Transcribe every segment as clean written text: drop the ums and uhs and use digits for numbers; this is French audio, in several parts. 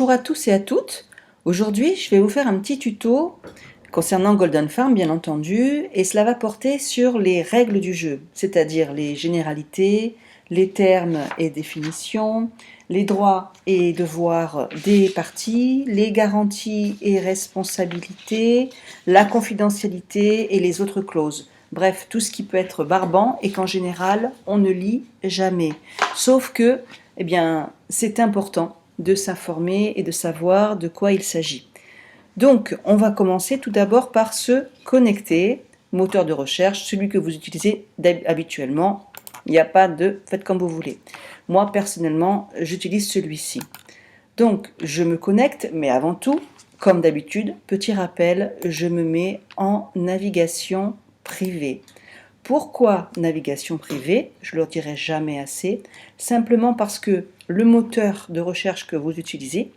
Bonjour à tous et à toutes. Aujourd'hui, je vais vous faire un petit tuto concernant Golden Farm, bien entendu, et cela va porter sur les règles du jeu, c'est-à-dire les généralités, les termes et définitions, les droits et devoirs des parties, les garanties et responsabilités, la confidentialité et les autres clauses. Bref, tout ce qui peut être barbant et qu'en général, on ne lit jamais. Sauf que, eh bien, c'est important de s'informer et de savoir de quoi il s'agit. Donc, on va commencer tout d'abord par se connecter, moteur de recherche, celui que vous utilisez habituellement. Il n'y a pas de faites comme vous voulez. Moi, personnellement, j'utilise celui-ci. Donc, je me connecte, mais avant tout, comme d'habitude, petit rappel, je me mets en navigation privée. Pourquoi navigation privée? Je ne le dirai jamais assez, simplement parce que le moteur de recherche que vous utilisez,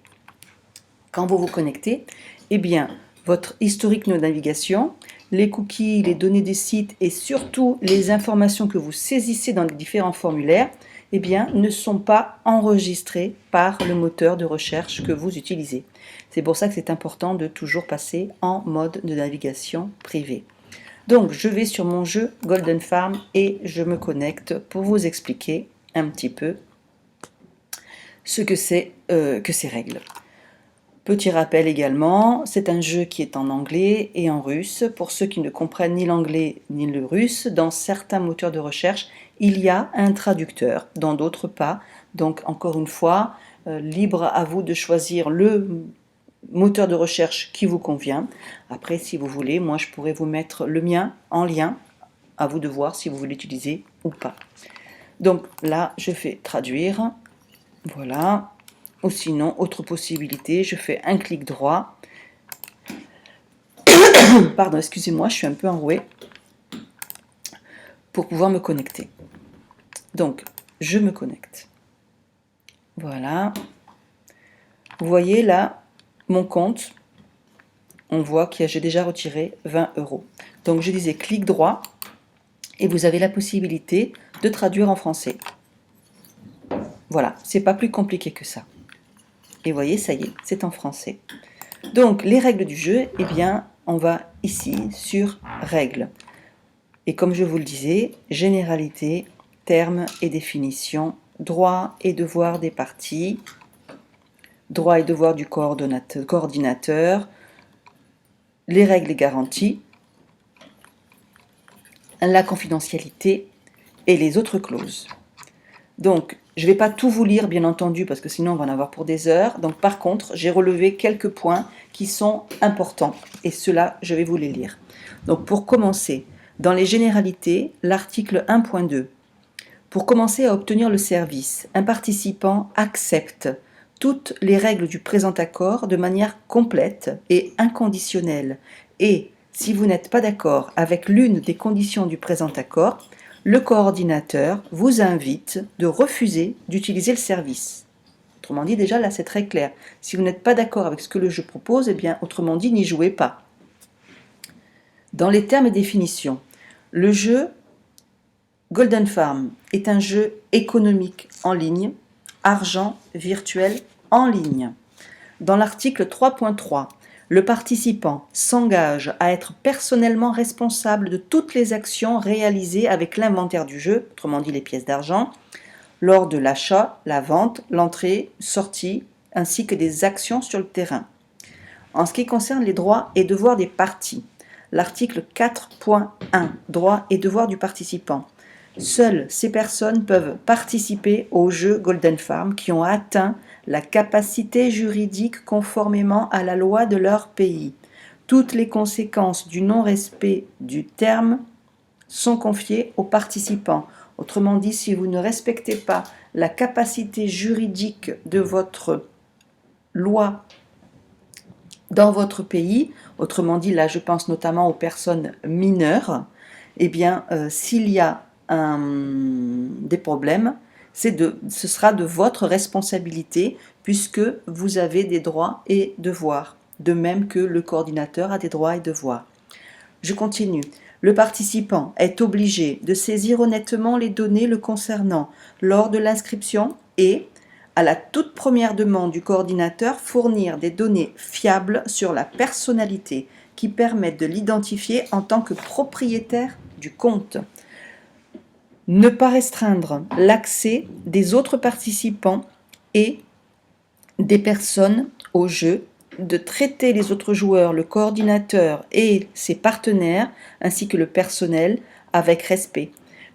quand vous vous connectez, eh bien, votre historique de navigation, les cookies, les données des sites et surtout les informations que vous saisissez dans les différents formulaires, eh bien, ne sont pas enregistrés par le moteur de recherche que vous utilisez. C'est pour ça que c'est important de toujours passer en mode de navigation privée. Donc, je vais sur mon jeu Golden Farm et je me connecte pour vous expliquer un petit peu ce que c'est que ces règles. Petit rappel également, c'est un jeu qui est en anglais et en russe. Pour ceux qui ne comprennent ni l'anglais ni le russe, dans certains moteurs de recherche, il y a un traducteur, dans d'autres pas. Donc, encore une fois, libre à vous de choisir le moteur de recherche qui vous convient. Après, si vous voulez, moi je pourrais vous mettre le mien en lien, à vous de voir si vous voulez l'utiliser ou pas. Donc là, je fais traduire, voilà. Ou sinon, autre possibilité, je fais un clic droit. Pardon, excusez-moi, je suis un peu enrouée pour pouvoir me connecter. Donc, je me connecte. Voilà. Vous voyez là, mon compte, on voit que j'ai déjà retiré 20 €. Donc je disais clic droit et vous avez la possibilité de traduire en français. Voilà, c'est pas plus compliqué que ça. Et vous voyez, ça y est, c'est en français. Donc les règles du jeu, eh bien, on va ici sur règles. Et comme je vous le disais, généralité, termes et définitions, droits et devoirs des parties, droits et devoirs du coordinateur, les règles et garanties, la confidentialité et les autres clauses. Donc, je ne vais pas tout vous lire, bien entendu, parce que sinon on va en avoir pour des heures. Donc, par contre, j'ai relevé quelques points qui sont importants. Et ceux-là, je vais vous les lire. Donc, pour commencer, dans les généralités, l'article 1.2. Pour commencer à obtenir le service, un participant accepte toutes les règles du présent accord de manière complète et inconditionnelle. Et, si vous n'êtes pas d'accord avec l'une des conditions du présent accord, le coordinateur vous invite de refuser d'utiliser le service. Autrement dit, déjà là c'est très clair. Si vous n'êtes pas d'accord avec ce que le jeu propose, eh bien autrement dit, n'y jouez pas. Dans les termes et définitions, le jeu Golden Farm est un jeu économique en ligne, argent virtuel en ligne. Dans l'article 3.3, le participant s'engage à être personnellement responsable de toutes les actions réalisées avec l'inventaire du jeu, autrement dit les pièces d'argent, lors de l'achat, la vente, l'entrée, sortie, ainsi que des actions sur le terrain. En ce qui concerne les droits et devoirs des parties, l'article 4.1, droits et devoirs du participant. Seules ces personnes peuvent participer au jeu Golden Farm qui ont atteint la capacité juridique conformément à la loi de leur pays. Toutes les conséquences du non-respect du terme sont confiées aux participants. Autrement dit, si vous ne respectez pas la capacité juridique de votre loi dans votre pays, autrement dit, là je pense notamment aux personnes mineures, eh bien, s'il y a des problèmes, ce sera de votre responsabilité puisque vous avez des droits et devoirs, de même que le coordinateur a des droits et devoirs. Je continue. Le participant est obligé de saisir honnêtement les données le concernant lors de l'inscription et, À la toute première demande du coordinateur, fournir des données fiables sur la personnalité qui permettent de l'identifier en tant que propriétaire du compte. Ne pas restreindre l'accès des autres participants et des personnes au jeu, de traiter les autres joueurs, le coordinateur et ses partenaires, ainsi que le personnel, avec respect.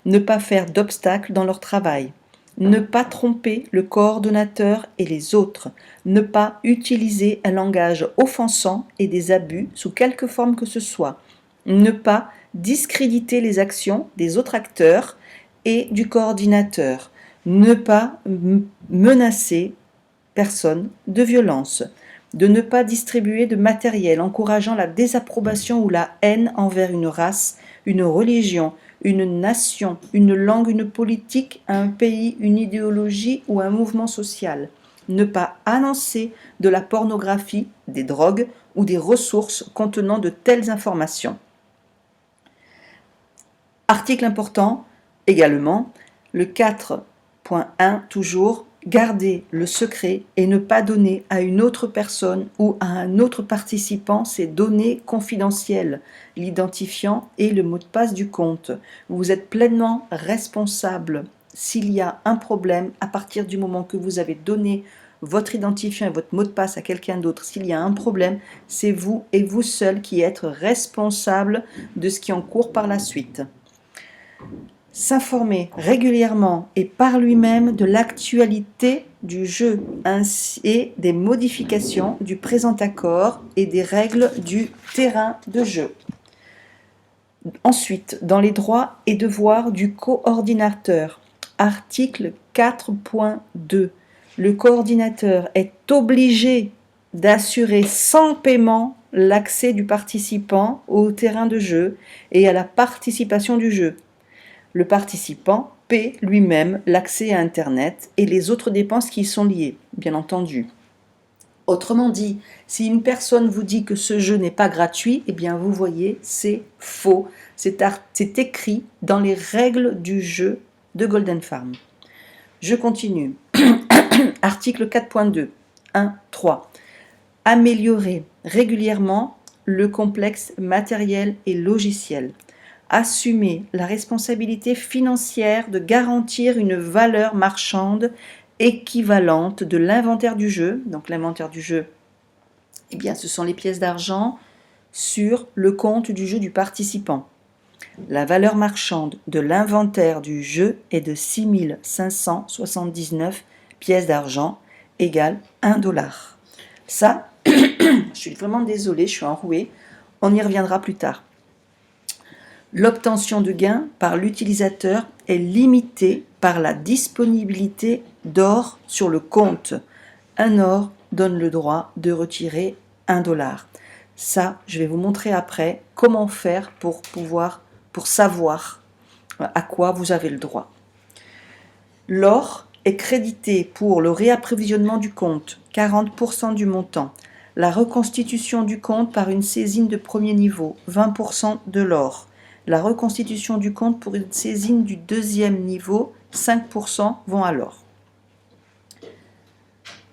Ne pas faire d'obstacles dans leur travail. Ne pas tromper le coordonnateur et les autres. Ne pas utiliser un langage offensant et des abus sous quelque forme que ce soit. Ne pas discréditer les actions des autres acteurs et du coordinateur. Ne pas menacer personne de violence. De ne pas distribuer de matériel encourageant la désapprobation ou la haine envers une race, une religion, une nation, une langue, une politique, un pays, une idéologie ou un mouvement social. Ne pas annoncer de la pornographie, des drogues ou des ressources contenant de telles informations. Article important également, le 4.1 toujours, garder le secret et ne pas donner à une autre personne ou à un autre participant ces données confidentielles, l'identifiant et le mot de passe du compte. Vous êtes pleinement responsable s'il y a un problème à partir du moment que vous avez donné votre identifiant et votre mot de passe à quelqu'un d'autre. S'il y a un problème, c'est vous et vous seul qui êtes responsable de ce qui est en cours par la suite. S'informer régulièrement et par lui-même de l'actualité du jeu ainsi et des modifications du présent accord et des règles du terrain de jeu. Ensuite, dans les droits et devoirs du coordinateur, article 4.2, le coordinateur est obligé d'assurer sans paiement l'accès du participant au terrain de jeu et à la participation du jeu. Le participant paie lui-même l'accès à Internet et les autres dépenses qui y sont liées, bien entendu. Autrement dit, si une personne vous dit que ce jeu n'est pas gratuit, eh bien vous voyez, c'est faux. C'est écrit dans les règles du jeu de Golden Farm. Je continue. Article 4.2, 1.3. Améliorer régulièrement le complexe matériel et logiciel. Assumer la responsabilité financière de garantir une valeur marchande équivalente de l'inventaire du jeu. Donc l'inventaire du jeu, eh bien, ce sont les pièces d'argent sur le compte du jeu du participant. La valeur marchande de l'inventaire du jeu est de 6 579 pièces d'argent égale 1 $. Ça, je suis vraiment désolée, je suis enrouée, on y reviendra plus tard. L'obtention de gains par l'utilisateur est limitée par la disponibilité d'or sur le compte. Un or donne le droit de retirer 1 $. Ça, je vais vous montrer après comment faire pour savoir à quoi vous avez le droit. L'or est crédité pour le réapprovisionnement du compte, 40% du montant. La reconstitution du compte par une saisine de premier niveau, 20% de l'or. La reconstitution du compte pour une saisine du deuxième niveau, 5% vont à l'or.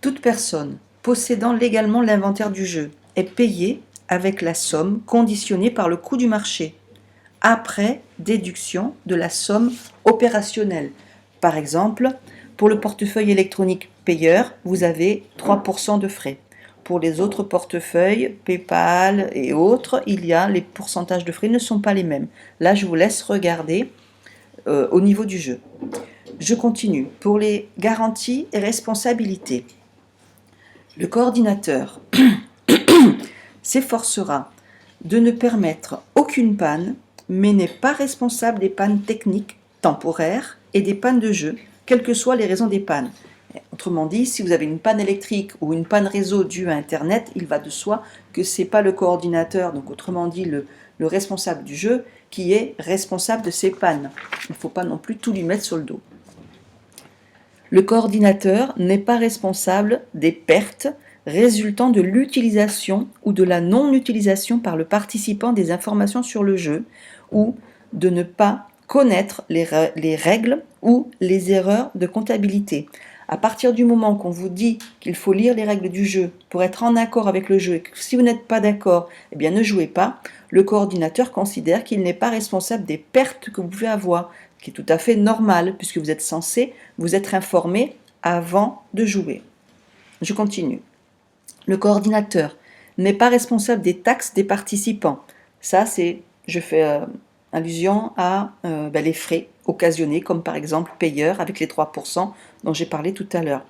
Toute personne possédant légalement l'inventaire du jeu est payée avec la somme conditionnée par le coût du marché, après déduction de la somme opérationnelle. Par exemple, pour le portefeuille électronique payeur, vous avez 3% de frais. Pour les autres portefeuilles, PayPal et autres, les pourcentages de frais ne sont pas les mêmes. Là, je vous laisse regarder au niveau du jeu. Je continue. Pour les garanties et responsabilités, le coordinateur s'efforcera de ne permettre aucune panne, mais n'est pas responsable des pannes techniques, temporaires et des pannes de jeu, quelles que soient les raisons des pannes. Autrement dit, si vous avez une panne électrique ou une panne réseau due à Internet, il va de soi que ce n'est pas le coordinateur, donc autrement dit le responsable du jeu, qui est responsable de ces pannes. Il ne faut pas non plus tout lui mettre sur le dos. Le coordinateur n'est pas responsable des pertes résultant de l'utilisation ou de la non-utilisation par le participant des informations sur le jeu ou de ne pas connaître les règles ou les erreurs de comptabilité. À partir du moment qu'on vous dit qu'il faut lire les règles du jeu pour être en accord avec le jeu, et que si vous n'êtes pas d'accord, eh bien ne jouez pas, le coordinateur considère qu'il n'est pas responsable des pertes que vous pouvez avoir, ce qui est tout à fait normal, puisque vous êtes censé vous être informé avant de jouer. Je continue. Le coordinateur n'est pas responsable des taxes des participants. Ça, je fais allusion à les frais occasionnés, comme par exemple payeur avec les 3% dont j'ai parlé tout à l'heure.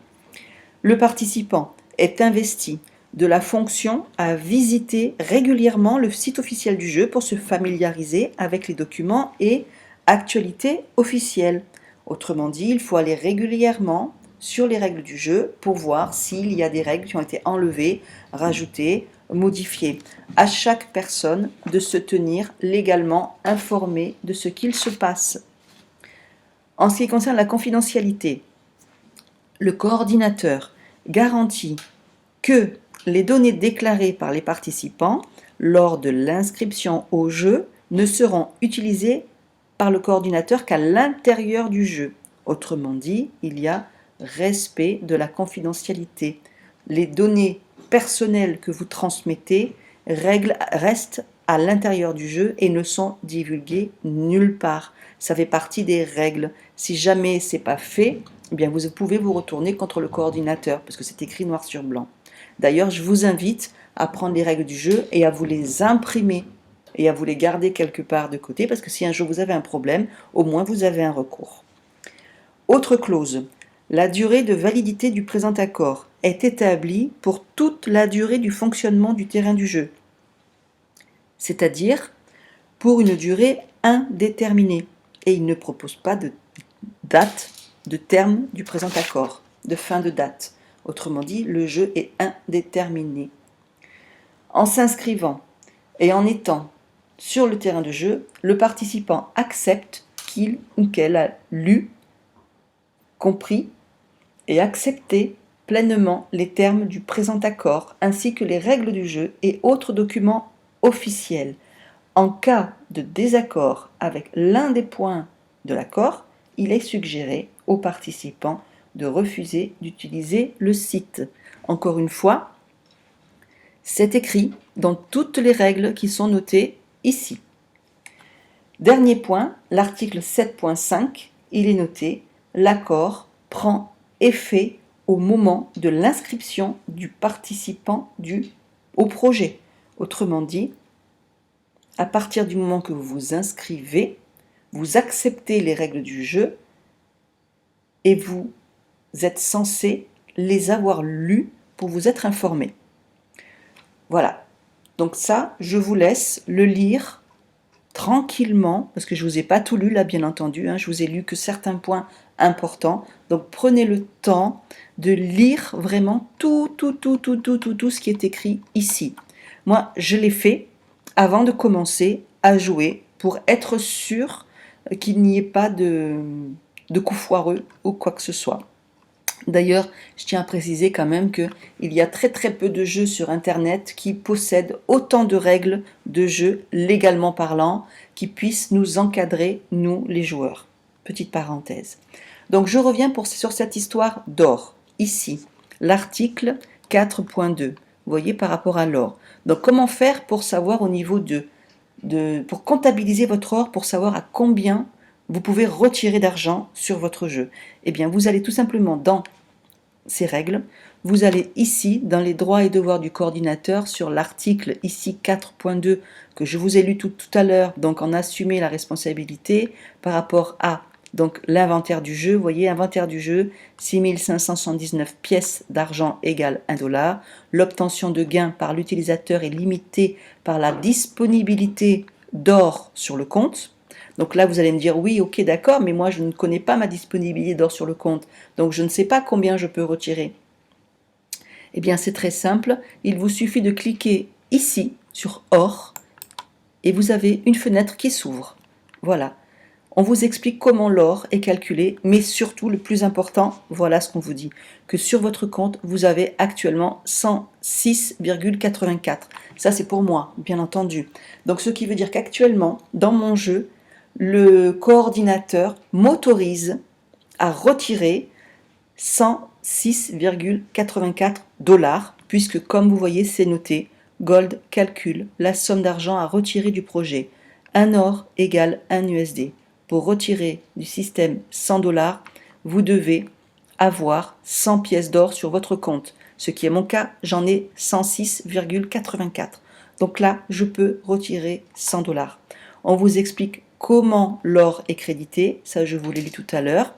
Le participant est investi de la fonction à visiter régulièrement le site officiel du jeu pour se familiariser avec les documents et actualités officielles. Autrement dit, il faut aller régulièrement sur les règles du jeu pour voir s'il y a des règles qui ont été enlevées, rajoutées, modifiées. À chaque personne de se tenir légalement informée de ce qu'il se passe. En ce qui concerne la confidentialité, le coordinateur garantit que les données déclarées par les participants lors de l'inscription au jeu ne seront utilisées par le coordinateur qu'à l'intérieur du jeu. Autrement dit, il y a respect de la confidentialité. Les données personnelles que vous transmettez restent à l'intérieur du jeu et ne sont divulguées nulle part. Ça fait partie des règles. Si jamais c'est pas fait, eh bien vous pouvez vous retourner contre le coordinateur parce que c'est écrit noir sur blanc. D'ailleurs, je vous invite à prendre les règles du jeu et à vous les imprimer et à vous les garder quelque part de côté parce que si un jour vous avez un problème, au moins vous avez un recours. Autre clause. La durée de validité du présent accord est établie pour toute la durée du fonctionnement du terrain du jeu, c'est-à-dire pour une durée indéterminée. Et il ne propose pas de date de terme du présent accord, de fin de date. Autrement dit, le jeu est indéterminé. En s'inscrivant et en étant sur le terrain de jeu, le participant accepte qu'il ou qu'elle a lu, compris et accepté pleinement les termes du présent accord ainsi que les règles du jeu et autres documents officiels. En cas de désaccord avec l'un des points de l'accord, il est suggéré aux participants de refuser d'utiliser le site. Encore une fois, c'est écrit dans toutes les règles qui sont notées ici. Dernier point, l'article 7.5, il est noté « L'accord prend effet au moment de l'inscription du participant au projet ». Autrement dit, à partir du moment que vous vous inscrivez, vous acceptez les règles du jeu et vous êtes censé les avoir lues pour vous être informé. Voilà. Donc ça, je vous laisse le lire tranquillement, parce que je ne vous ai pas tout lu là, bien entendu, je vous ai lu que certains points importants. Donc prenez le temps de lire vraiment tout ce qui est écrit ici. Moi, je l'ai fait avant de commencer à jouer pour être sûr qu'il n'y ait pas de coup foireux ou quoi que ce soit. D'ailleurs, je tiens à préciser quand même qu'il y a très peu de jeux sur Internet qui possèdent autant de règles de jeu, légalement parlant, qui puissent nous encadrer, nous les joueurs. Petite parenthèse. Donc je reviens sur cette histoire d'or. Ici, l'article 4.2. Vous voyez par rapport à l'or. Donc comment faire pour savoir au niveau pour comptabiliser votre or, pour savoir à combien vous pouvez retirer d'argent sur votre jeu? Eh bien, vous allez tout simplement dans ces règles, vous allez ici, dans les droits et devoirs du coordinateur, sur l'article ici 4.2 que je vous ai lu tout à l'heure, donc en assumer la responsabilité par rapport à donc l'inventaire du jeu. Vous voyez, inventaire du jeu, 6579 pièces d'argent égale $1. L'obtention de gains par l'utilisateur est limitée par la disponibilité d'or sur le compte. Donc là, vous allez me dire, oui, ok, d'accord, mais moi, je ne connais pas ma disponibilité d'or sur le compte, donc je ne sais pas combien je peux retirer. Eh bien, c'est très simple, il vous suffit de cliquer ici, sur or, et vous avez une fenêtre qui s'ouvre. Voilà. On vous explique comment l'or est calculé, mais surtout, le plus important, voilà ce qu'on vous dit, que sur votre compte, vous avez actuellement 106,84. Ça, c'est pour moi, bien entendu. Donc, ce qui veut dire qu'actuellement, dans mon jeu, le coordinateur m'autorise à retirer 100 6,84 $, puisque comme vous voyez, c'est noté, Gold calcule la somme d'argent à retirer du projet. 1 or égale 1 USD. Pour retirer du système 100 $, vous devez avoir 100 pièces d'or sur votre compte. Ce qui est mon cas, j'en ai 106,84. Donc là, je peux retirer 100 $. On vous explique comment l'or est crédité, ça je vous l'ai lu tout à l'heure.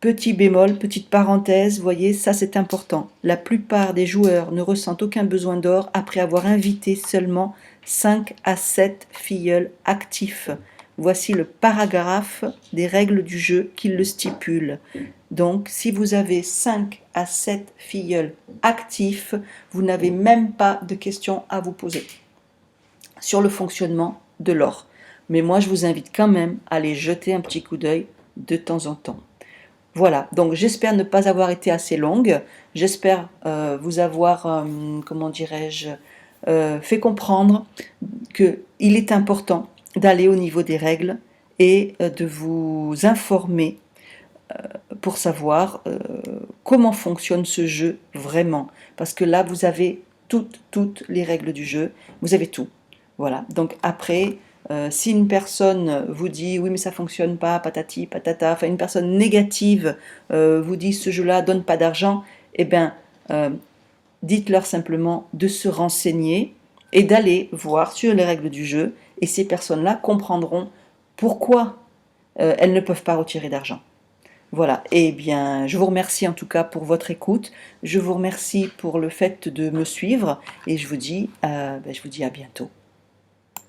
Petit bémol, petite parenthèse, voyez, ça c'est important. La plupart des joueurs ne ressentent aucun besoin d'or après avoir invité seulement 5 à 7 filleuls actifs. Voici le paragraphe des règles du jeu qui le stipule. Donc, si vous avez 5 à 7 filleuls actifs, vous n'avez même pas de questions à vous poser sur le fonctionnement de l'or. Mais moi, je vous invite quand même à aller jeter un petit coup d'œil de temps en temps. Voilà, donc j'espère ne pas avoir été assez longue, j'espère vous avoir, comment dirais-je, fait comprendre qu'il est important d'aller au niveau des règles et de vous informer pour savoir comment fonctionne ce jeu vraiment. Parce que là, vous avez toutes les règles du jeu, vous avez tout. Voilà, donc après, si une personne vous dit oui mais ça fonctionne pas, patati patata, enfin une personne négative vous dit ce jeu-là donne pas d'argent, eh bien dites-leur simplement de se renseigner et d'aller voir sur les règles du jeu, et ces personnes-là comprendront pourquoi elles ne peuvent pas retirer d'argent. Voilà, et bien je vous remercie en tout cas pour votre écoute, je vous remercie pour le fait de me suivre, et je vous dis à bientôt.